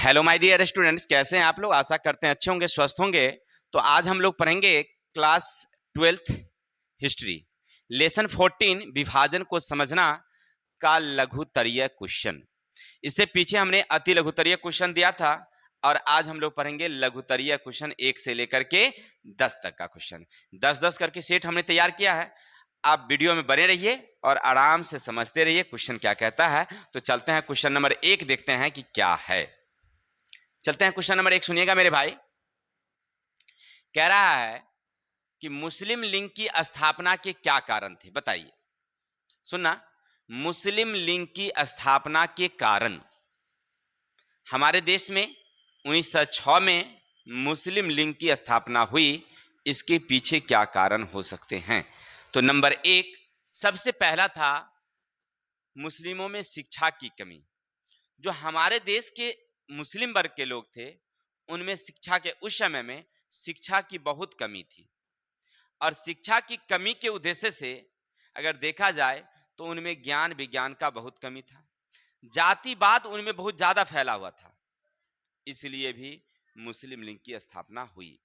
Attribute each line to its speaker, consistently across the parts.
Speaker 1: Hello my dear students, कैसे हैं आप लोग। आशा करते हैं अच्छे होंगे, स्वस्थ होंगे। तो आज हम लोग पढ़ेंगे क्लास 12th हिस्ट्री, लेसन 14 विभाजन को समझना का लघुतरीय क्वेश्चन। इससे पीछे हमने अति लघुतरीय क्वेश्चन दिया था और आज हम लोग पढ़ेंगे लघुतरीय क्वेश्चन 1 से लेकर के 10 तक का क्वेश्चन। 10-10 करके सेट हमने तैयार किया है। आप वीडियो में बने रहिए और आराम से समझते रहिए क्वेश्चन क्या कहता है। तो चलते हैं क्वेश्चन नंबर 1 देखते हैं कि क्या है। चलते हैं क्वेश्चन नंबर 1, सुनिएगा मेरे भाई। कह रहा है कि मुस्लिम लीग की स्थापना के क्या कारण थे, बताइए। सुनना, मुस्लिम लीग की स्थापना के कारण। हमारे देश में 1906 में मुस्लिम लीग की स्थापना हुई, इसके पीछे क्या कारण हो सकते हैं। तो नंबर 1 सबसे पहला था मुस्लिमों में शिक्षा की कमी। जो हमारे देश के मुस्लिम वर्ग के लोग थे, उनमें शिक्षा के उस समय में शिक्षा की बहुत कमी थी और शिक्षा की कमी के उद्देश्य से अगर देखा जाए तो उनमें ज्ञान विज्ञान का बहुत कमी था। जातिवाद उनमें बहुत ज्यादा फैला हुआ था, इसलिए भी मुस्लिम लीग की स्थापना हुई।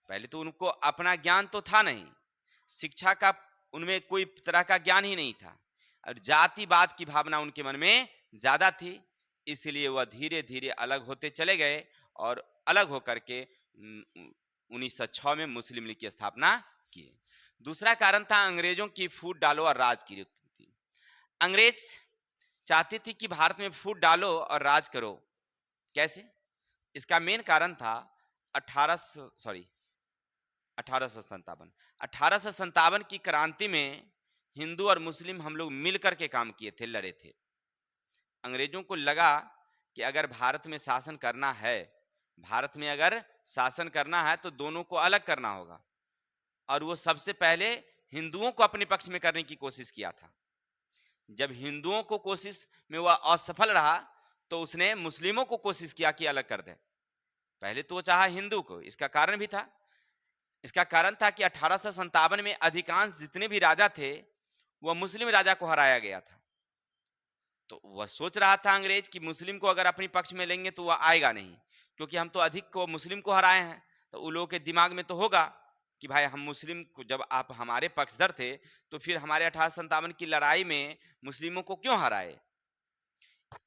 Speaker 1: पहले तो उनको अपना ज्ञान तो था नहीं, शिक्षा का उनमें कोई तरह का ज्ञान ही नहीं था और जातिवाद की भावना उनके मन में ज्यादा थी, इसलिए वह धीरे धीरे अलग होते चले गए और अलग होकर के 1906 में मुस्लिम लीग की स्थापना की। दूसरा कारण था अंग्रेजों की फूट डालो और राज की थी। अंग्रेज चाहती थी कि भारत में फूट डालो और राज करो। कैसे? इसका मेन कारण था 1857 की क्रांति में हिंदू और मुस्लिम हम लोग मिलकर के काम किए थे, लड़े थे। अंग्रेजों को लगा कि अगर भारत में शासन करना है, भारत में अगर शासन करना है तो दोनों को अलग करना होगा और वो सबसे पहले हिंदुओं को अपने पक्ष में करने की कोशिश किया था। जब हिंदुओं को कोशिश में वह असफल रहा तो उसने मुस्लिमों को कोशिश किया कि अलग कर दे। पहले तो वो चाहा हिंदू को, इसका कारण भी था। इसका कारण था कि 1857 में अधिकांश जितने भी राजा थे वह मुस्लिम राजा को हराया गया था। तो वह सोच रहा था अंग्रेज कि मुस्लिम को अगर अपने पक्ष में लेंगे तो वह आएगा नहीं, क्योंकि हम तो अधिक को मुस्लिम को हराए हैं। तो उन लोगों के दिमाग में तो होगा कि भाई हम मुस्लिम को, जब आप हमारे पक्षधर थे तो फिर हमारे 1857 की लड़ाई में मुस्लिमों को क्यों हराए।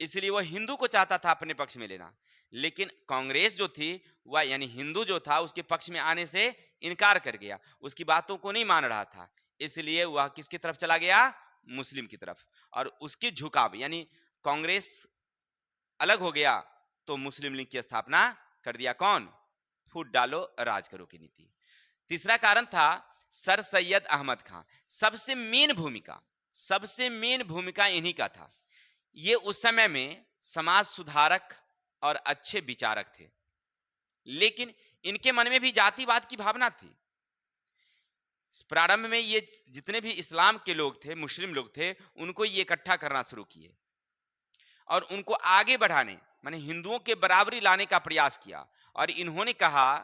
Speaker 1: इसलिए वह हिंदू को चाहता था अपने पक्ष में लेना, लेकिन कांग्रेस जो थी वह यानी हिंदू जो था उसके पक्ष में आने से इनकार कर गया, उसकी बातों को नहीं मान रहा था। इसलिए वह किसकी तरफ चला गया? मुस्लिम की तरफ। और उसकी झुकाव यानी कांग्रेस अलग हो गया तो मुस्लिम लीग की स्थापना कर दिया। कौन? फूट डालो राज करो की नीति। तीसरा कारण था सर सैयद अहमद खां। सबसे मेन भूमिका इन्हीं का था। ये उस समय में समाज सुधारक और अच्छे विचारक थे, लेकिन इनके मन में भी जातिवाद की भावना थी। प्रारंभ में ये जितने भी इस्लाम के लोग थे, मुस्लिम लोग थे, उनको ये इकट्ठा करना शुरू किए और उनको आगे बढ़ाने माने हिंदुओं के बराबरी लाने का प्रयास किया। और इन्होंने कहा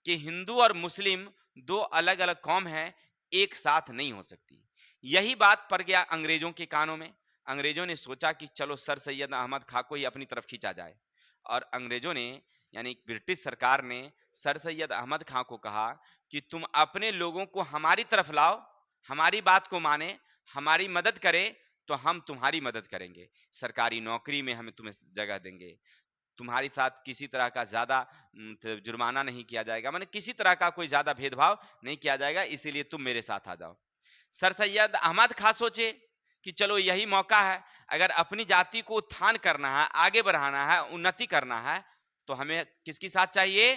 Speaker 1: कि हिंदू और मुस्लिम दो अलग अलग कौम हैं, एक साथ नहीं हो सकती। यही बात पड़ गया अंग्रेजों के कानों में। अंग्रेजों ने सोचा कि चलो सर सैयद अहमद खां को ही अपनी तरफ खींचा जाए और अंग्रेजों ने यानी ब्रिटिश सरकार ने सर सैयद अहमद खां को कहा कि तुम अपने लोगों को हमारी तरफ लाओ, हमारी बात को माने, हमारी मदद करे तो हम तुम्हारी मदद करेंगे, सरकारी नौकरी में हमें तुम्हें जगह देंगे, तुम्हारे साथ किसी तरह का ज्यादा जुर्माना नहीं किया जाएगा, माने किसी तरह का कोई ज्यादा भेदभाव नहीं किया जाएगा, इसीलिए तुम मेरे साथ आ जाओ। सर सैयद अहमद खां सोचे कि चलो यही मौका है, अगर अपनी जाति को उत्थान करना है, आगे बढ़ाना है, उन्नति करना है तो हमें किसकी साथ चाहिए?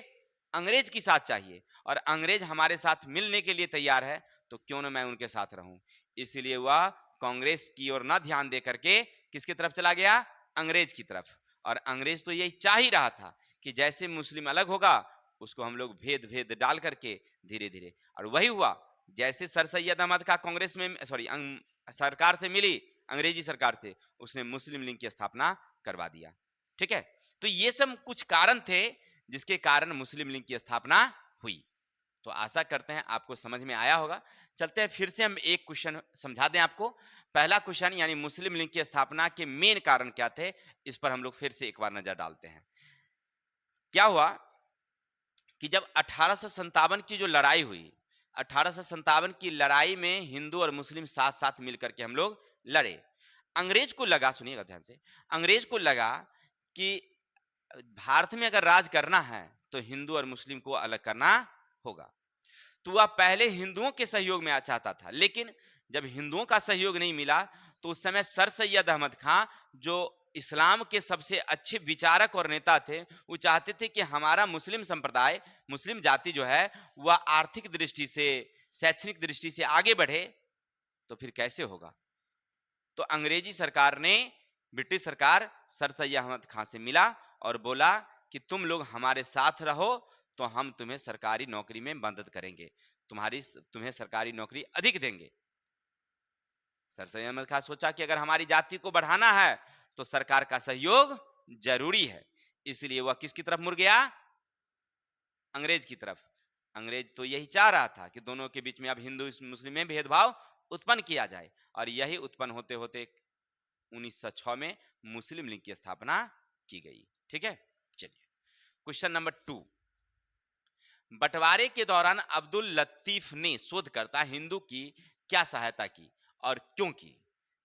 Speaker 1: अंग्रेज की साथ चाहिए। और अंग्रेज हमारे साथ मिलने के लिए तैयार है तो क्यों ना मैं उनके साथ रहूं। इसलिए वह कांग्रेस की ओर ना ध्यान दे करके किसकी तरफ चला गया? अंग्रेज की तरफ। और अंग्रेज तो यही चाह ही रहा था कि जैसे मुस्लिम अलग होगा उसको हम लोग भेद भेद डाल करके धीरे धीरे, और वही हुआ। जैसे सर सैयद अहमद का कांग्रेस में सरकार से मिली, अंग्रेजी सरकार से, उसने मुस्लिम लीग की स्थापना करवा दिया। ठीक है, तो ये सब कुछ कारण थे जिसके कारण मुस्लिम लीग की स्थापना हुई। तो आशा करते हैं आपको समझ में आया होगा। चलते हैं फिर से हम एक क्वेश्चन समझा दें आपको। पहला क्वेश्चन यानी मुस्लिम लीग की स्थापना के मेन कारण क्या थे, इस पर हम लोग फिर से एक बार नजर डालते हैं। क्या हुआ कि जब 1857 की जो लड़ाई हुई, 1857 की लड़ाई में हिंदू और मुस्लिम साथ साथ मिलकर के हम लोग लड़े। अंग्रेज को लगा, सुनिएगा ध्यान से, अंग्रेज को लगा कि भारत में अगर राज करना है तो हिंदू और मुस्लिम को अलग करना होगा। तो वह पहले हिंदुओं के सहयोग में चाहता था, लेकिन जब हिंदुओं का सहयोग नहीं मिला तो उस समय सर सैयद अहमद खां, जो इस्लाम के सबसे अच्छे विचारक और नेता थे, वो चाहते थे कि हमारा मुस्लिम संप्रदाय, मुस्लिम जाति जो है वह आर्थिक दृष्टि से, शैक्षणिक दृष्टि से आगे बढ़े। तो फिर कैसे होगा? तो अंग्रेजी सरकार ने, ब्रिटिश सरकार सर सैयद अहमद खां से मिला और बोला कि तुम लोग हमारे साथ रहो तो हम तुम्हें सरकारी नौकरी में मदद करेंगे, तुम्हें सरकारी नौकरी अधिक देंगे। सर सैयद अहमद खां सोचा कि अगर हमारी जाति को बढ़ाना है तो सरकार का सहयोग जरूरी है, इसलिए वह किसकी तरफ मुड़ गया? अंग्रेज की तरफ। अंग्रेज तो यही चाह रहा था कि दोनों के बीच में अब हिंदू मुस्लिम में भेदभाव उत्पन्न किया जाए, और यही उत्पन्न होते होते 1906 में मुस्लिम लीग की स्थापना की गई। ठीक है, चलिए क्वेश्चन नंबर 2। बंटवारे के दौरान अब्दुल लतीफ ने, शोधकर्ता, हिंदू की क्या सहायता की और क्यों की?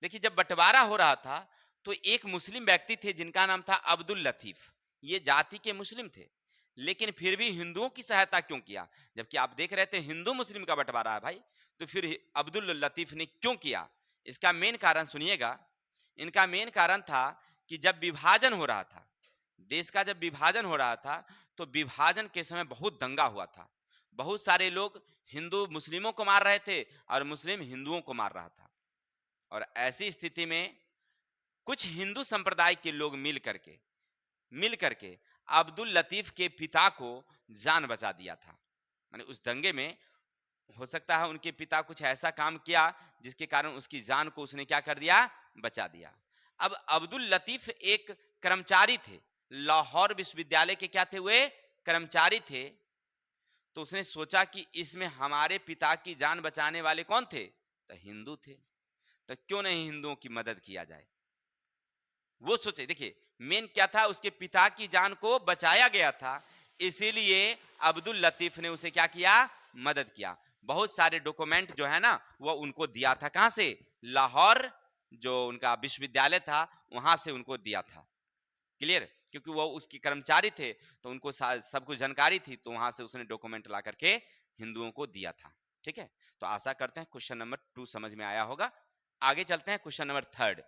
Speaker 1: देखिए, जब बंटवारा हो रहा था तो एक मुस्लिम व्यक्ति थे जिनका नाम था अब्दुल लतीफ। ये जाति के मुस्लिम थे, लेकिन फिर भी हिंदुओं की सहायता क्यों किया? जबकि आप देख रहे थे हिंदू मुस्लिम का बंटवारा है भाई, तो फिर अब्दुल लतीफ ने क्यों किया? इसका मेन कारण सुनिएगा। इनका मेन कारण था कि जब विभाजन हो रहा था, देश का जब विभाजन हो रहा था, तो विभाजन के समय बहुत दंगा हुआ था। बहुत सारे लोग हिंदू मुस्लिमों को मार रहे थे और मुस्लिम हिंदुओं को मार रहा था। और ऐसी स्थिति में कुछ हिंदू संप्रदाय के लोग मिल करके अब्दुल लतीफ के पिता को जान बचा दिया था। माने उस दंगे में हो सकता है उनके पिता कुछ ऐसा काम किया जिसके कारण उसकी जान को उसने क्या कर दिया? बचा दिया। अब अब्दुल लतीफ एक कर्मचारी थे, लाहौर विश्वविद्यालय के क्या थे? वे कर्मचारी थे। तो उसने सोचा कि इसमें हमारे पिता की जान बचाने वाले कौन थे? तो हिंदू थे, तो क्यों नहीं हिंदुओं की मदद किया जाए? वो सोचे। देखिए, मेन क्या था? उसके पिता की जान को बचाया गया था, इसीलिए अब्दुल लतीफ ने उसे क्या किया? मदद किया। बहुत सारे डॉक्यूमेंट जो है ना, वो उनको दिया था। कहां से? लाहौर, जो उनका विश्वविद्यालय था, वहां से उनको दिया था। क्लियर? क्योंकि वो उसके कर्मचारी थे तो उनको सब कुछ जानकारी थी, तो वहां से उसने डॉक्यूमेंट ला करके हिंदुओं को दिया था। ठीक है, तो आशा करते हैं क्वेश्चन नंबर 2 समझ में आया होगा। आगे चलते हैं क्वेश्चन नंबर 3।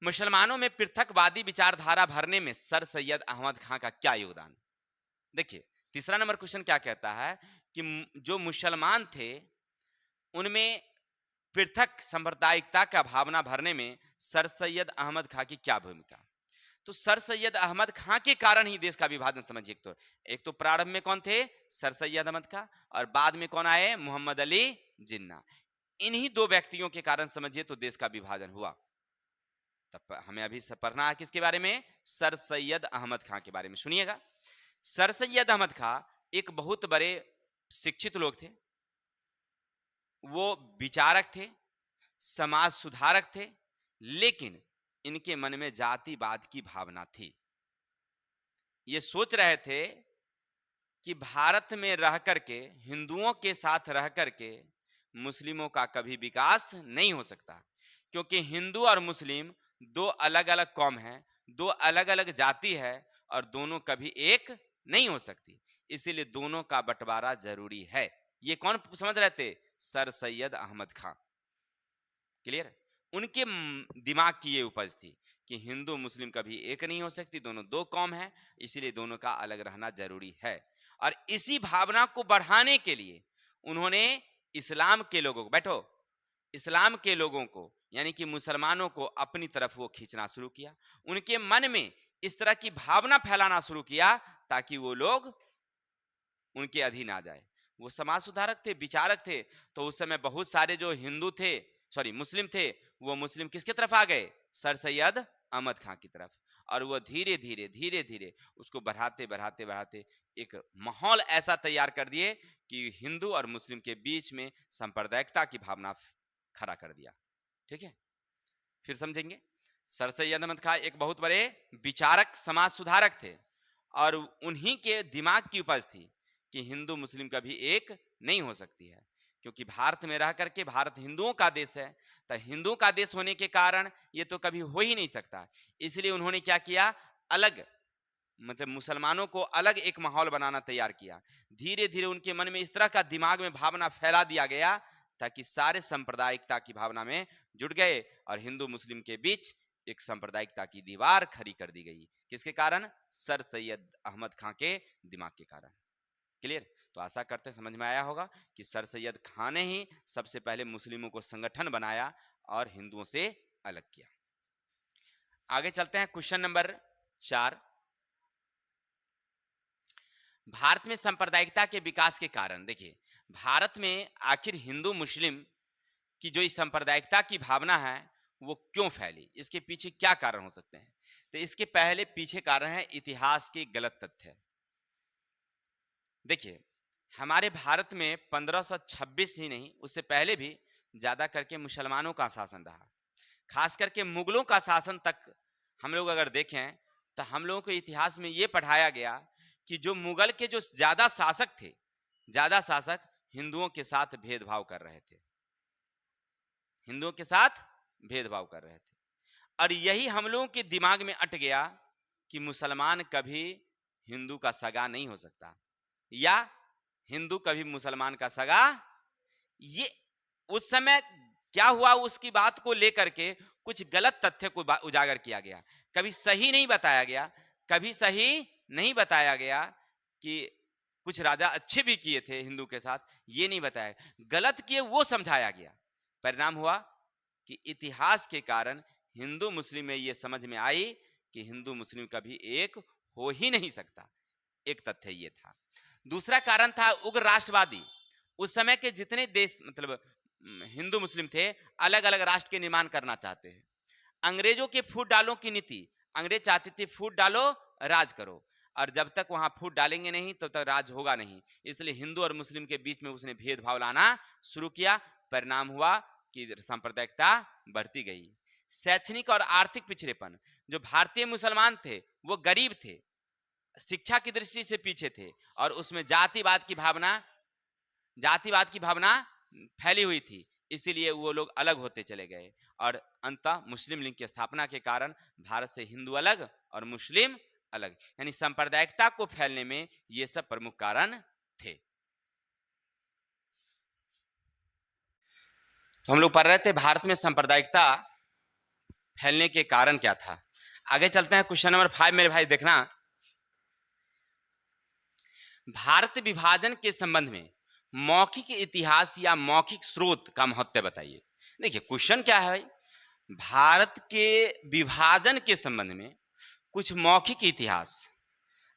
Speaker 1: मुसलमानों में पृथकवादी विचारधारा भरने में सर सैयद अहमद खां का क्या योगदान? देखिए, तीसरा नंबर क्वेश्चन क्या कहता है कि जो मुसलमान थे उनमें पृथक सांप्रदायिकता का भावना भरने में सर सैयद अहमद खां की क्या भूमिका? तो सर सैयद अहमद खां के कारण ही देश का विभाजन समझिए। एक तो प्रारंभ में कौन थे? सर सैयद अहमद खां, और बाद में कौन आए? मोहम्मद अली जिन्ना। इन्हीं दो व्यक्तियों के कारण समझिए तो देश का विभाजन हुआ। तब हमें अभी पढ़ना है किसके बारे में? सर सैयद अहमद खां के बारे में। सुनिएगा, सर सैयद अहमद खां एक बहुत बड़े शिक्षित लोग थे। वो विचारक थे, समाज सुधारक थे, लेकिन इनके मन में जातिवाद की भावना थी। ये सोच रहे थे कि भारत में रह करके, हिंदुओं के साथ रह करके मुस्लिमों का कभी विकास नहीं हो सकता, क्योंकि हिंदू और मुस्लिम दो अलग अलग कौम हैं, दो अलग अलग जाति है, और दोनों कभी एक नहीं हो सकती। इसीलिए दोनों का बंटवारा जरूरी है। ये कौन समझ रहे थे? सर सैयद अहमद खां। क्लियर? उनके दिमाग की ये उपज थी कि हिंदू मुस्लिम कभी एक नहीं हो सकती, दोनों दो कौम है, इसीलिए दोनों का अलग रहना जरूरी है। और इसी भावना को बढ़ाने के लिए उन्होंने इस्लाम के लोगों को, बैठो, इस्लाम के लोगों को यानी कि मुसलमानों को अपनी तरफ वो खींचना शुरू किया। उनके मन में इस तरह की भावना फैलाना शुरू किया ताकि वो लोग उनके अधीन आ जाए। वो समाज सुधारक थे, विचारक थे, तो उस समय बहुत सारे जो हिंदू थे, सॉरी मुस्लिम थे, वो मुस्लिम किसके तरफ आ गए? सर सैयद अहमद खां की तरफ, और वह धीरे धीरे धीरे धीरे उसको बढ़ाते बढ़ाते बढ़ाते एक माहौल ऐसा तैयार कर दिए कि हिंदू और मुस्लिम के बीच में सांप्रदायिकता की भावना खड़ा कर दिया। ठीक है, फिर समझेंगे। सर सैयद अहमद खां एक बहुत बड़े विचारक, समाज सुधारक थे, और उन्हीं के दिमाग की उपज थी कि हिंदू मुस्लिम कभी एक नहीं हो सकती है, क्योंकि भारत में रह करके, भारत हिंदुओं का देश है, तो हिंदुओं का देश होने के कारण ये तो कभी हो ही नहीं सकता। इसलिए उन्होंने क्या किया, अलग, मतलब मुसलमानों को अलग एक माहौल बनाना तैयार किया। धीरे धीरे उनके मन में इस तरह का दिमाग में भावना फैला दिया गया ताकि सारे सांप्रदायिकता की भावना में जुट गए, और हिंदू मुस्लिम के बीच एक सांप्रदायिकता की दीवार खड़ी कर दी गई। किसके कारण? सर सैयद अहमद खां के दिमाग के कारण। क्लियर? तो आशा करते समझ में आया होगा कि सर सैयद खां ने ही सबसे पहले मुस्लिमों को संगठन बनाया और हिंदुओं से अलग किया। आगे चलते हैं, क्वेश्चन नंबर 4। भारत में सांप्रदायिकता के विकास के कारण, देखिए भारत में आखिर हिंदू मुस्लिम की जो इस सांप्रदायिकता की भावना है वो क्यों फैली, इसके पीछे क्या कारण हो सकते हैं? तो इसके पहले पीछे कारण है इतिहास के गलत तथ्य। देखिए हमारे भारत में 1526 ही नहीं, उससे पहले भी ज्यादा करके मुसलमानों का शासन रहा। खास करके मुगलों का शासन तक हम लोग अगर देखें तो हम लोगों को इतिहास में ये पढ़ाया गया कि जो मुगल के जो ज्यादा शासक थे, ज्यादा शासक हिंदुओं के साथ भेदभाव कर रहे थे, हिंदुओं के साथ भेदभाव कर रहे थे। और यही हम लोगों के दिमाग में अट गया कि मुसलमान कभी हिंदू का सगा नहीं हो सकता, या हिंदू कभी मुसलमान का सगा। ये उस समय क्या हुआ, उसकी बात को लेकर के कुछ गलत तथ्य को उजागर किया गया, कभी सही नहीं बताया गया, कभी सही नहीं बताया गया कि कुछ राजा अच्छे भी किए थे हिंदू के साथ, ये नहीं बताया, गलत किए वो समझाया गया। परिणाम हुआ कि इतिहास के कारण हिंदू मुस्लिम में ये समझ में आई कि हिंदू मुस्लिम कभी एक हो ही नहीं सकता। एक तथ्य ये था। दूसरा कारण था उग्र राष्ट्रवादी। उस समय के जितने देश, मतलब हिंदू मुस्लिम थे, अलग अलग राष्ट्र के निर्माण करना चाहते हैं। अंग्रेजों के फूट डालो की नीति, अंग्रेज चाहते थे फूट डालो राज करो, और जब तक वहां फूट डालेंगे नहीं तब तक राज होगा नहीं। इसलिए हिंदू और मुस्लिम के बीच में उसने भेदभाव लाना शुरू किया। परिणाम हुआ कि सांप्रदायिकता बढ़ती गई। शैक्षणिक और आर्थिक पिछड़ेपन, जो भारतीय मुसलमान थे वो गरीब थे, शिक्षा की दृष्टि से पीछे थे, और उसमें जातिवाद की भावना फैली हुई थी, इसीलिए वो लोग अलग होते चले गए। और अंततः मुस्लिम लीग की स्थापना के कारण भारत से हिंदू अलग और मुस्लिम अलग, यानी सांप्रदायिकता को फैलने में ये सब प्रमुख कारण थे। तो हम लोग पढ़ रहे थे भारत में सांप्रदायिकता फैलने के कारण क्या था। आगे चलते हैं, क्वेश्चन नंबर 5 मेरे भाई देखना। भारत विभाजन के संबंध में मौखिक इतिहास या मौखिक स्रोत का महत्व बताइए। देखिए क्वेश्चन क्या है, भारत के विभाजन के संबंध में कुछ मौखिक इतिहास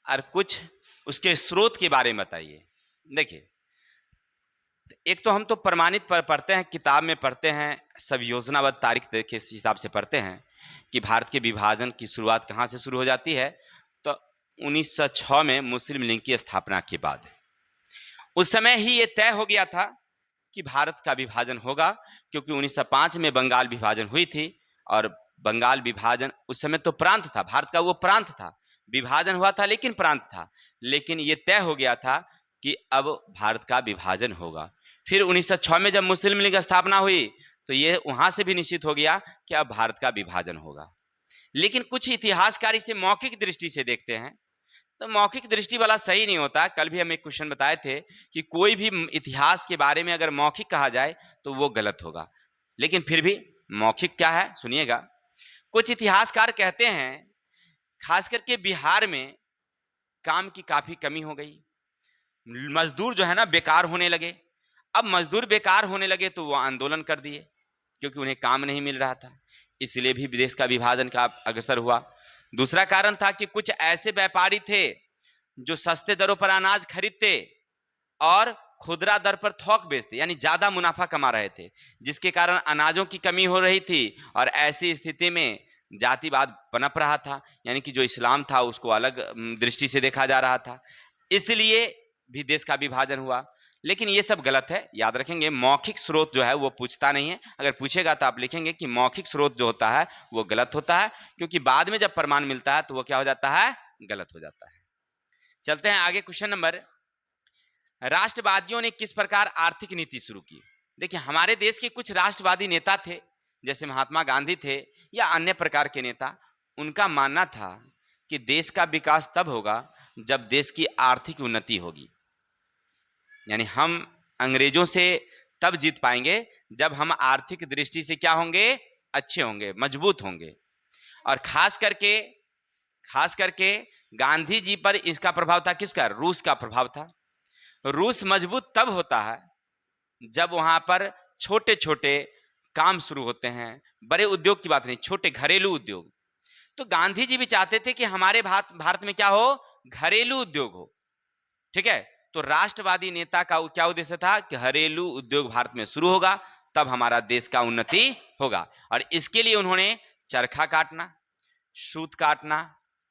Speaker 1: और कुछ उसके स्रोत के बारे में बताइए। देखिए एक तो हम तो प्रमाणित पढ़ते हैं, किताब में पढ़ते हैं, सब योजनाबद्ध तारीख के हिसाब से पढ़ते हैं कि भारत के विभाजन की शुरुआत कहाँ से शुरू हो जाती है। तो 1906 में मुस्लिम लीग की स्थापना के बाद, उस समय ही ये तय हो गया था कि भारत का विभाजन होगा, क्योंकि 1905 में बंगाल विभाजन हुई थी, और बंगाल विभाजन उस समय तो प्रांत था, भारत का वो प्रांत था, विभाजन हुआ था लेकिन प्रांत था, लेकिन ये तय हो गया था कि अब भारत का विभाजन होगा। फिर 1906 में जब मुस्लिम लीग स्थापना हुई तो ये वहां से भी निश्चित हो गया कि अब भारत का विभाजन होगा। लेकिन कुछ इतिहासकार इसे मौखिक दृष्टि से देखते हैं, तो मौखिक दृष्टि वाला सही नहीं होता। कल भी हम एक क्वेश्चन बताए थे कि कोई भी इतिहास के बारे में अगर मौखिक कहा जाए तो वो गलत होगा, लेकिन फिर भी मौखिक क्या है सुनिएगा। कुछ इतिहासकार कहते हैं खास करके बिहार में काम की काफी कमी हो गई, मजदूर जो है ना बेकार होने लगे। अब मजदूर बेकार होने लगे तो वो आंदोलन कर दिए, क्योंकि उन्हें काम नहीं मिल रहा था, इसलिए भी देश का विभाजन का अग्रसर हुआ। दूसरा कारण था कि कुछ ऐसे व्यापारी थे जो सस्ते दरों पर अनाज खरीदते और खुदरा दर पर थोक बेचते, यानी ज्यादा मुनाफा कमा रहे थे, जिसके कारण अनाजों की कमी हो रही थी, और ऐसी स्थिति में जातिवाद पनप रहा था, यानी कि जो इस्लाम था उसको अलग दृष्टि से देखा जा रहा था, इसलिए भी देश का विभाजन हुआ। लेकिन ये सब गलत है, याद रखेंगे। मौखिक स्रोत जो है वो पूछता नहीं है, अगर पूछेगा तो आप लिखेंगे कि मौखिक स्रोत जो होता है वो गलत होता है, क्योंकि बाद में जब प्रमाण मिलता है तो वो क्या हो जाता है, गलत हो जाता है। चलते हैं आगे। क्वेश्चन नंबर, राष्ट्रवादियों ने किस प्रकार आर्थिक नीति शुरू की। देखिए, हमारे देश के कुछ राष्ट्रवादी नेता थे, जैसे महात्मा गांधी थे या अन्य प्रकार के नेता। उनका मानना था कि देश का विकास तब होगा जब देश की आर्थिक उन्नति होगी, यानी हम अंग्रेजों से तब जीत पाएंगे जब हम आर्थिक दृष्टि से क्या होंगे, अच्छे होंगे, मजबूत होंगे। और खास करके गांधी जी पर इसका प्रभाव था, किसका, रूस का प्रभाव था। रूस मजबूत तब होता है जब वहां पर छोटे छोटे काम शुरू होते हैं, बड़े उद्योग की बात नहीं, छोटे घरेलू उद्योग। तो गांधी जी भी चाहते थे कि हमारे भारत में क्या हो, घरेलू उद्योग हो, ठीक है। तो राष्ट्रवादी नेता का क्या उद्देश्य था कि घरेलू उद्योग भारत में शुरू होगा तब हमारा देश का उन्नति होगा। और इसके लिए उन्होंने चरखा काटना, सूत काटना,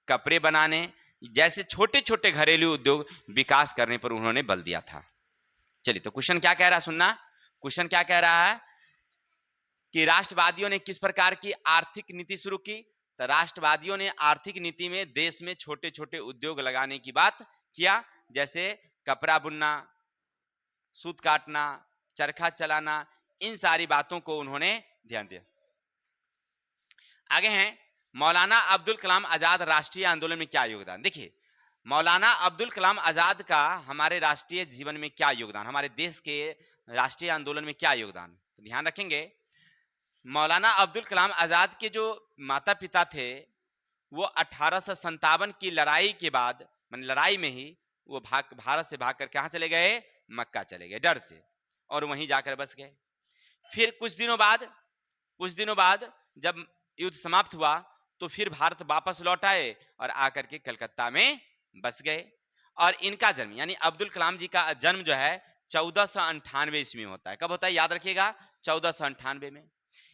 Speaker 1: कपड़े बनाने जैसे छोटे छोटे घरेलू उद्योग विकास करने पर उन्होंने बल दिया था। चलिए, तो क्वेश्चन क्या कह रहा है, सुनना। क्वेश्चन क्या कह रहा है कि राष्ट्रवादियों ने किस प्रकार की आर्थिक नीति शुरू की। तो राष्ट्रवादियों ने आर्थिक नीति में देश में छोटे छोटे उद्योग लगाने की बात किया, जैसे कपड़ा बुनना, सूत काटना, चरखा चलाना, इन सारी बातों को उन्होंने ध्यान दिया। आगे हैं, मौलाना अब्दुल कलाम आजाद राष्ट्रीय आंदोलन में क्या योगदान। देखिए, मौलाना अब्दुल कलाम आजाद का हमारे राष्ट्रीय जीवन में क्या योगदान, हमारे देश के राष्ट्रीय आंदोलन में क्या योगदान, तो ध्यान रखेंगे। मौलाना अब्दुल कलाम आजाद के जो माता पिता थे वो 1857 की लड़ाई के बाद, मतलब लड़ाई में ही वो भारत से भागकर कहां चले गए, मक्का चले गए डर से, और वहीं जाकर बस गए। फिर कुछ दिनों बाद जब युद्ध समाप्त हुआ तो फिर भारत वापस लौट आए और आकर के कलकत्ता में बस गए। और इनका जन्म, यानी अब्दुल कलाम जी का जन्म जो है 1498 ईस्वी में होता है। कब होता है, याद रखिएगा, 1498 में।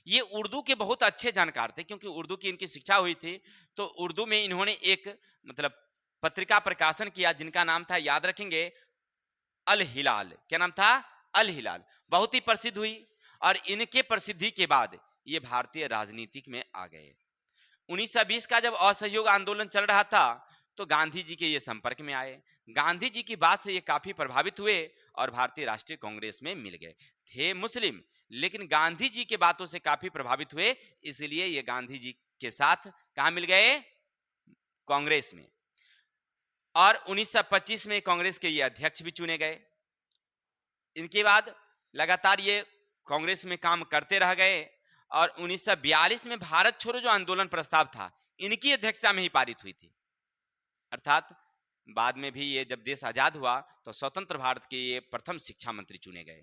Speaker 1: ये उर्दू के बहुत अच्छे जानकार थे, क्योंकि उर्दू की इनकी शिक्षा हुई थी। तो उर्दू में इन्होंने एक मतलब पत्रिका प्रकाशन किया जिनका नाम था, याद रखेंगे, अल हिलाल। क्या नाम था, अल हिलाल। बहुत ही प्रसिद्ध हुई और इनके प्रसिद्धि के बाद ये भारतीय राजनीतिक में आ गए। 1920 का जब असहयोग आंदोलन चल रहा था तो गांधी जी के ये संपर्क में आए। गांधी जी की बात से ये काफी प्रभावित हुए और भारतीय राष्ट्रीय कांग्रेस में मिल गए। थे मुस्लिम, लेकिन गांधी जी के बातों से काफी प्रभावित हुए, इसलिए ये गांधी जी के साथ कहां मिल गए, कांग्रेस में। और 1925 में कांग्रेस के ये अध्यक्ष भी चुने गए। इनके बाद लगातार ये कांग्रेस में काम करते रह गए और 1942 में भारत छोड़ो जो आंदोलन प्रस्ताव था इनकी अध्यक्षता में ही पारित हुई थी। अर्थात बाद में भी ये जब देश आजाद हुआ तो स्वतंत्र भारत के ये प्रथम शिक्षा मंत्री चुने गए।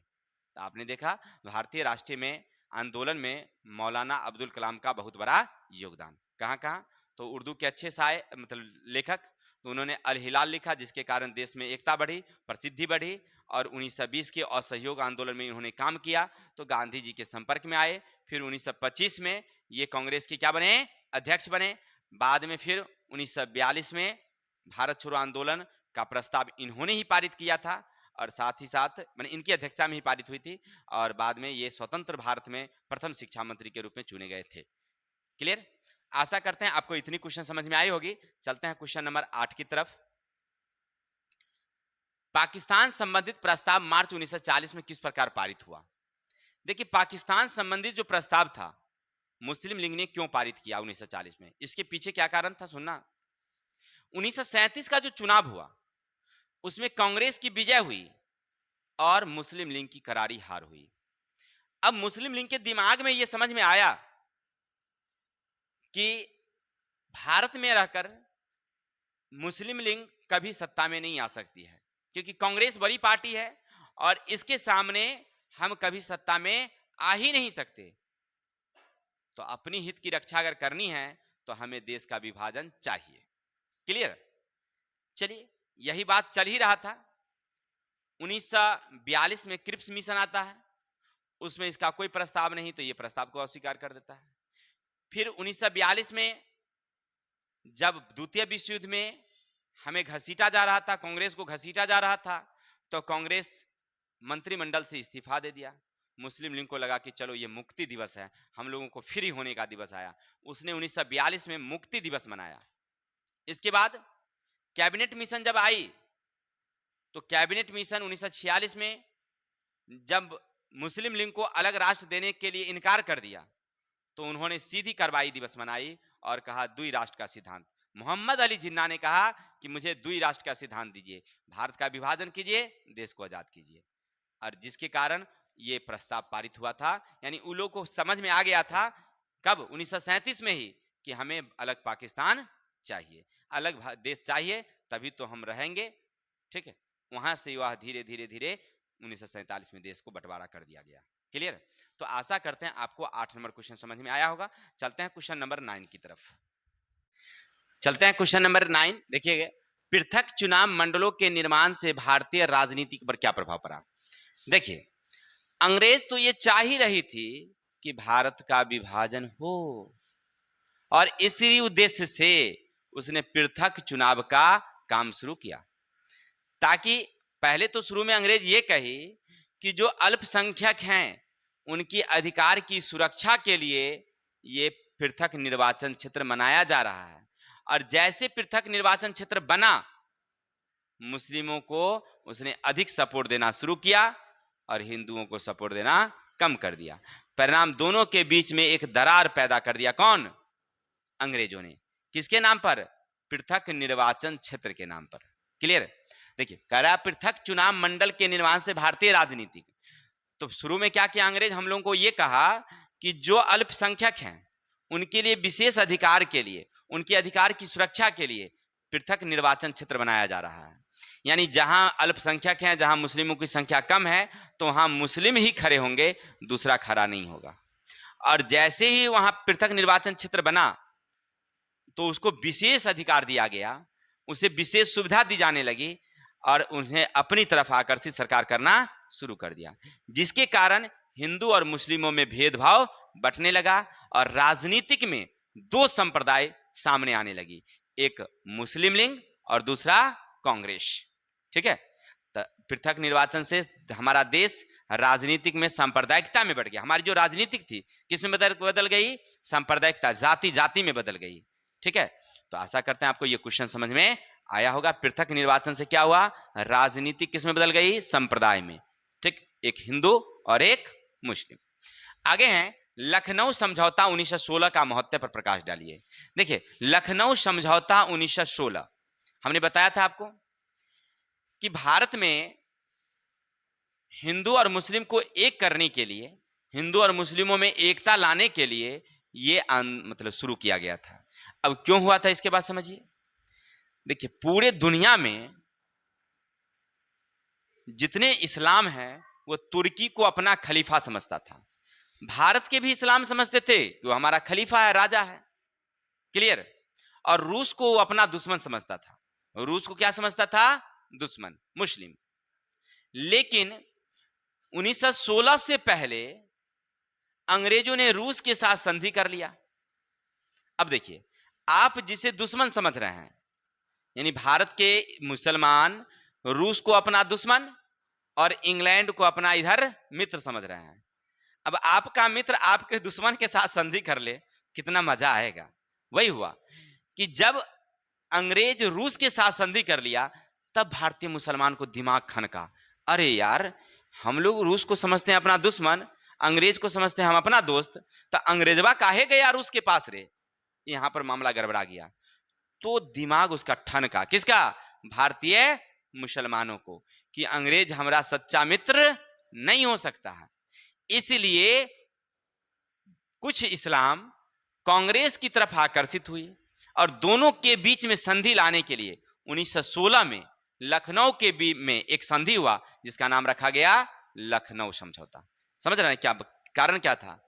Speaker 1: तो आपने देखा भारतीय राष्ट्रीय में आंदोलन में मौलाना अब्दुल कलाम का बहुत बड़ा योगदान। कहाँ कहाँ, तो उर्दू के अच्छे मतलब लेखक, तो उन्होंने अल हिलाल लिखा जिसके कारण देश में एकता बढ़ी, प्रसिद्धि बढ़ी। और 1920 के असहयोग आंदोलन में उन्होंने काम किया तो गांधी जी के संपर्क में आए। फिर 1925 में ये कांग्रेस के क्या बने, अध्यक्ष बने। बाद में फिर 1942 में भारत छोड़ो आंदोलन का प्रस्ताव इन्होंने ही पारित किया था और साथ ही साथ मैंने इनकी अध्यक्षता में ही पारित हुई थी। और बाद में ये स्वतंत्र भारत में प्रथम शिक्षा मंत्री के रूप में चुने गए थे। क्लियर, आशा करते हैं आपको इतनी क्वेश्चन समझ में आई होगी। चलते हैं क्वेश्चन नंबर 8 की तरफ। पाकिस्तान संबंधित प्रस्ताव मार्च 1940 में किस प्रकार पारित हुआ। देखिए, पाकिस्तान संबंधित जो प्रस्ताव था मुस्लिम लीग ने क्यों पारित किया 1940 में, इसके पीछे क्या कारण था, सुनना। 1937 का जो चुनाव हुआ उसमें कांग्रेस की विजय हुई और मुस्लिम लीग की करारी हार हुई। अब मुस्लिम लीग के दिमाग में यह समझ में आया कि भारत में रहकर मुस्लिम लीग कभी सत्ता में नहीं आ सकती है, क्योंकि कांग्रेस बड़ी पार्टी है और इसके सामने हम कभी सत्ता में आ ही नहीं सकते। तो अपनी हित की रक्षा अगर करनी है तो हमें देश का विभाजन चाहिए। क्लियर, चलिए, यही बात चल ही रहा था। 1942 में क्रिप्स मिशन आता है, उसमें इसका कोई प्रस्ताव नहीं तो ये प्रस्ताव को अस्वीकार कर देता है। फिर 1942 में जब द्वितीय विश्व युद्ध में हमें घसीटा जा रहा था, कांग्रेस को घसीटा जा रहा था, तो कांग्रेस मंत्रिमंडल से इस्तीफा दे दिया। मुस्लिम लीग को लगा कि चलो ये मुक्ति दिवस है, हम लोगों को फ्री होने का दिवस आया। उसने 1942 में मुक्ति दिवस मनाया। इसके बाद कैबिनेट मिशन जब आई, तो कैबिनेट मिशन 1946 में जब मुस्लिम लीग को अलग राष्ट्र देने के लिए इनकार कर दिया, तो उन्होंने सीधी कार्रवाई दिवस मनाई और कहा द्वि राष्ट्र का सिद्धांत। मोहम्मद अली जिन्ना ने कहा कि मुझे द्वि राष्ट्र का सिद्धांत दीजिए, भारत का विभाजन कीजिए, देश को आजाद कीजिए। और जिसके कारण ये प्रस्ताव पारित हुआ था। यानी उन लोगों को समझ में आ गया था कब, 1937 में ही, कि हमें अलग पाकिस्तान चाहिए, अलग देश चाहिए, तभी तो हम रहेंगे। ठीक है, वहां से वह धीरे धीरे धीरे 1947 में देश को बंटवारा कर दिया गया। क्लियर? तो आशा करते हैं आपको 8 नंबर क्वेश्चन समझ में आया होगा। चलते हैं क्वेश्चन नंबर 9 की तरफ। चलते हैं क्वेश्चन नंबर 9। देखिए, पृथक चुनाव मंडलों के निर्माण से भारतीय राजनीति पर क्या प्रभाव पड़ा। देखिए, अंग्रेज तो ये चाह ही रही थी कि भारत का विभाजन हो, और इसी उद्देश्य से उसने पृथक चुनाव का काम शुरू किया, ताकि पहले तो शुरू में अंग्रेज ये कही कि जो अल्पसंख्यक हैं उनकी अधिकार की सुरक्षा के लिए ये पृथक निर्वाचन क्षेत्र बनाया जा रहा है। और जैसे पृथक निर्वाचन क्षेत्र बना, मुस्लिमों को उसने अधिक सपोर्ट देना शुरू किया और हिंदुओं को सपोर्ट देना कम कर दिया। परिणाम दोनों के बीच में एक दरार पैदा कर दिया। कौन? अंग्रेजों ने। किसके नाम पर? पृथक निर्वाचन क्षेत्र के नाम पर। क्लियर? देखिए, कह रहा पृथक चुनाव मंडल के निर्माण से भारतीय राजनीति, तो शुरू में क्या किया अंग्रेज, हम लोगों को यह कहा कि जो अल्पसंख्यक हैं उनके लिए विशेष अधिकार के लिए, उनके अधिकार की सुरक्षा के लिए पृथक निर्वाचन क्षेत्र बनाया जा रहा है। यानी जहां अल्पसंख्यक हैं, जहां मुस्लिमों की संख्या कम है, तो वहां मुस्लिम ही खड़े होंगे, दूसरा खड़ा नहीं होगा। और जैसे ही वहां पृथक निर्वाचन क्षेत्र बना, तो उसको विशेष अधिकार दिया गया, उसे विशेष सुविधा दी जाने लगी, और उन्हें अपनी तरफ आकर्षित सरकार करना शुरू कर दिया, जिसके कारण हिंदू और मुस्लिमों में भेदभाव बढ़ने लगा और राजनीतिक में दो संप्रदाय सामने आने लगी, एक मुस्लिम लीग और दूसरा कांग्रेस। ठीक है, तो पृथक निर्वाचन से हमारा देश राजनीतिक में सांप्रदायिकता में बढ़ गया। हमारी जो राजनीतिक थी किसमें बदल गई? सांप्रदायिकता, जाति जाति में बदल गई। ठीक है, तो आशा करते हैं आपको ये क्वेश्चन समझ में आया होगा। पृथक निर्वाचन से क्या हुआ? राजनीतिक किसमें बदल गई? संप्रदाय में। ठीक, एक हिंदू और एक मुस्लिम। आगे हैं लखनऊ समझौता 1916 का महत्व पर प्रकाश डालिए। देखिए, लखनऊ समझौता 1916, हमने बताया था आपको कि भारत में हिंदू और मुस्लिम को एक करने के लिए, हिंदू और मुस्लिमों में एकता लाने के लिए ये मतलब शुरू किया गया था। अब क्यों हुआ था इसके बाद समझिए। देखिए, पूरे दुनिया में जितने इस्लाम हैं वो तुर्की को अपना खलीफा समझता था। भारत के भी इस्लाम समझते थे कि हमारा खलीफा है, राजा है। क्लियर? और रूस को अपना दुश्मन समझता था। रूस को क्या समझता था? दुश्मन, मुस्लिम। लेकिन 1916 से पहले अंग्रेजों ने रूस के साथ संधि कर लिया। अब देखिए, आप जिसे दुश्मन समझ रहे हैं, यानी भारत के मुसलमान रूस को अपना दुश्मन और इंग्लैंड को अपना इधर मित्र समझ रहे हैं। अब आपका मित्र आपके दुश्मन के साथ संधि कर ले, कितना मजा आएगा। वही हुआ कि जब अंग्रेज रूस के साथ संधि कर लिया, तब भारतीय मुसलमान को दिमाग खनका, अरे यार, हम लोग रूस को समझते हैं अपना दुश्मन, अंग्रेज को समझते हैं हम अपना दोस्त, तो अंग्रेजवा काहे गया रूस के पास रे? यहां पर मामला गड़बड़ा गया। तो दिमाग उसका ठनका, किसका? भारतीय मुसलमानों को, कि अंग्रेज हमारा सच्चा मित्र नहीं हो सकता है। इसलिए कुछ इस्लाम कांग्रेस की तरफ आकर्षित हुई और दोनों के बीच में संधि लाने के लिए 1916 में लखनऊ के बीच में एक संधि हुआ, जिसका नाम रखा गया लखनऊ समझौता। समझ रहे हैं क्या कारण क्या था?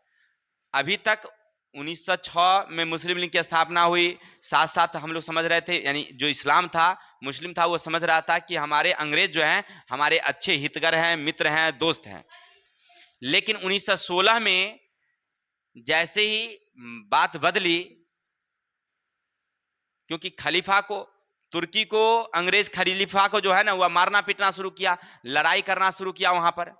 Speaker 1: अभी तक 1906 में मुस्लिम लीग की स्थापना हुई, साथ साथ हम लोग समझ रहे थे, यानी जो इस्लाम था, मुस्लिम था, वो समझ रहा था कि हमारे अंग्रेज जो हैं हमारे अच्छे हितगर हैं, मित्र हैं, दोस्त हैं। लेकिन 1916 में जैसे ही बात बदली, क्योंकि खलीफा को, तुर्की को, अंग्रेज खलीफा को जो है ना, वह मारना पीटना शुरू किया, लड़ाई करना शुरू किया वहां पर,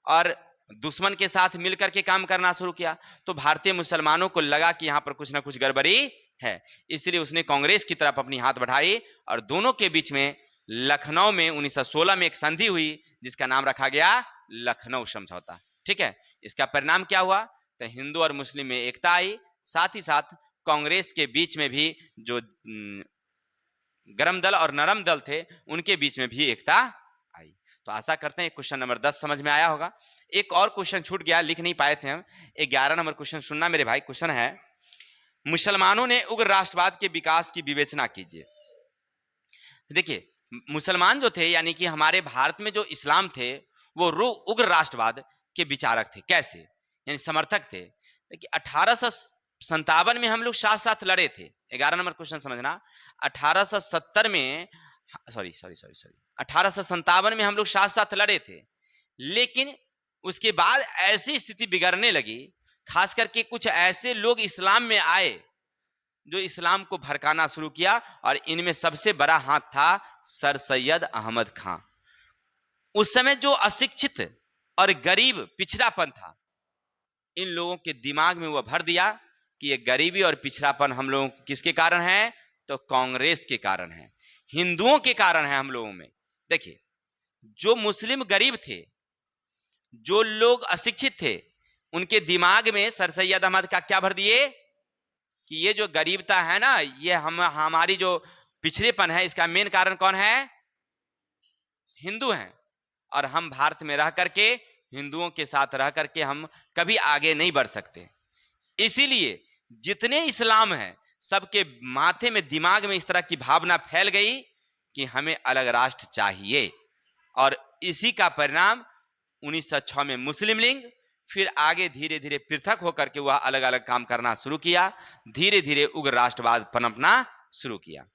Speaker 1: और दुश्मन के साथ मिलकर के काम करना शुरू किया। तो भारतीय मुसलमानों को लगा कि यहां पर कुछ ना कुछ गड़बड़ी है, इसलिए उसने कांग्रेस की तरफ अपनी हाथ बढ़ाई, और दोनों के बीच में लखनऊ में 1916 में एक संधि हुई, जिसका नाम रखा गया लखनऊ समझौता। ठीक है, इसका परिणाम क्या हुआ? तो हिंदू और मुस्लिम में एकता आई, साथ ही साथ कांग्रेस के बीच में भी जो गरम दल और नरम दल थे, उनके बीच में भी एकता आई। तो आशा करते हैं क्वेश्चन नंबर 10 समझ में आया होगा। एक और क्वेश्चन छूट गया, लिख नहीं पाए थे हम, 11 नंबर क्वेश्चन सुनना मेरे भाई। क्वेश्चन है, मुसलमानों ने उग्र राष्ट्रवाद के विकास की विवेचना कीजिए। देखिए, मुसलमान जो थे, यानी कि हमारे भारत में जो इस्लाम थे, वो उग्र राष्ट्रवाद के विचारक थे। कैसे? यानी समर्थक थे। देखिए, 1857 में हम लोग साथ साथ लड़े थे। 11 नंबर क्वेश्चन समझना। 1870 में, सॉरी 1857 में हम लोग साथ साथ लड़े थे, लेकिन उसके बाद ऐसी स्थिति बिगड़ने लगी, खास करके कुछ ऐसे लोग इस्लाम में आए जो इस्लाम को भड़काना शुरू किया, और इनमें सबसे बड़ा हाथ था सर सैयद अहमद खां। उस समय जो अशिक्षित और गरीब पिछड़ापन था, इन लोगों के दिमाग में वह भर दिया कि ये गरीबी और पिछड़ापन हम लोगों किसके कारण है? तो कांग्रेस के कारण है, हिंदुओं के कारण है हम लोगों में। देखिए, जो मुस्लिम गरीब थे, जो लोग अशिक्षित थे, उनके दिमाग में सर सैयद अहमद का क्या भर दिए कि ये जो गरीबता है ना, ये हमारी जो पिछड़ेपन है, इसका मेन कारण कौन है? हिंदू हैं, और हम भारत में रह करके, हिंदुओं के साथ रह करके हम कभी आगे नहीं बढ़ सकते। इसीलिए जितने इस्लाम हैं, सबके माथे में, दिमाग में इस तरह की भावना फैल गई कि हमें अलग राष्ट्र चाहिए, और इसी का परिणाम 1906 में मुस्लिम लीग, फिर आगे धीरे धीरे पृथक होकर के वह अलग अलग काम करना शुरू किया, धीरे धीरे उग्र राष्ट्रवाद पनपना शुरू किया।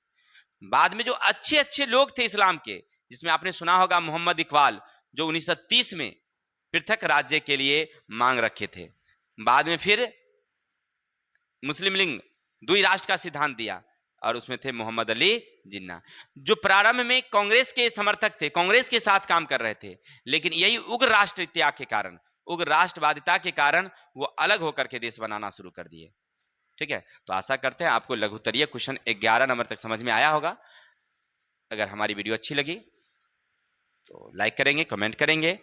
Speaker 1: बाद में जो अच्छे अच्छे लोग थे इस्लाम के, जिसमें आपने सुना होगा मोहम्मद इकबाल, जो 1930 में पृथक राज्य के लिए मांग रखे थे, बाद में फिर मुस्लिम लीग द्वि राष्ट्र का सिद्धांत दिया, और उसमें थे मोहम्मद अली जिन्ना, जो प्रारंभ में कांग्रेस के समर्थक थे, कांग्रेस के साथ काम कर रहे थे, लेकिन यही उग्र राष्ट्र त्याग के कारण, उग्र राष्ट्रवादिता के कारण वो अलग होकर के देश बनाना शुरू कर दिए। ठीक है, तो आशा करते हैं आपको लघुत्तरीय क्वेश्चन 11 नंबर तक समझ में आया होगा। अगर हमारी वीडियो अच्छी लगी तो लाइक करेंगे, कमेंट करेंगे,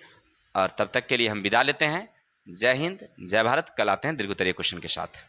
Speaker 1: और तब तक के लिए हम विदा लेते हैं। जय हिंद, जय भारत। कल आते हैं दीर्घोत्तरीय क्वेश्चन के साथ।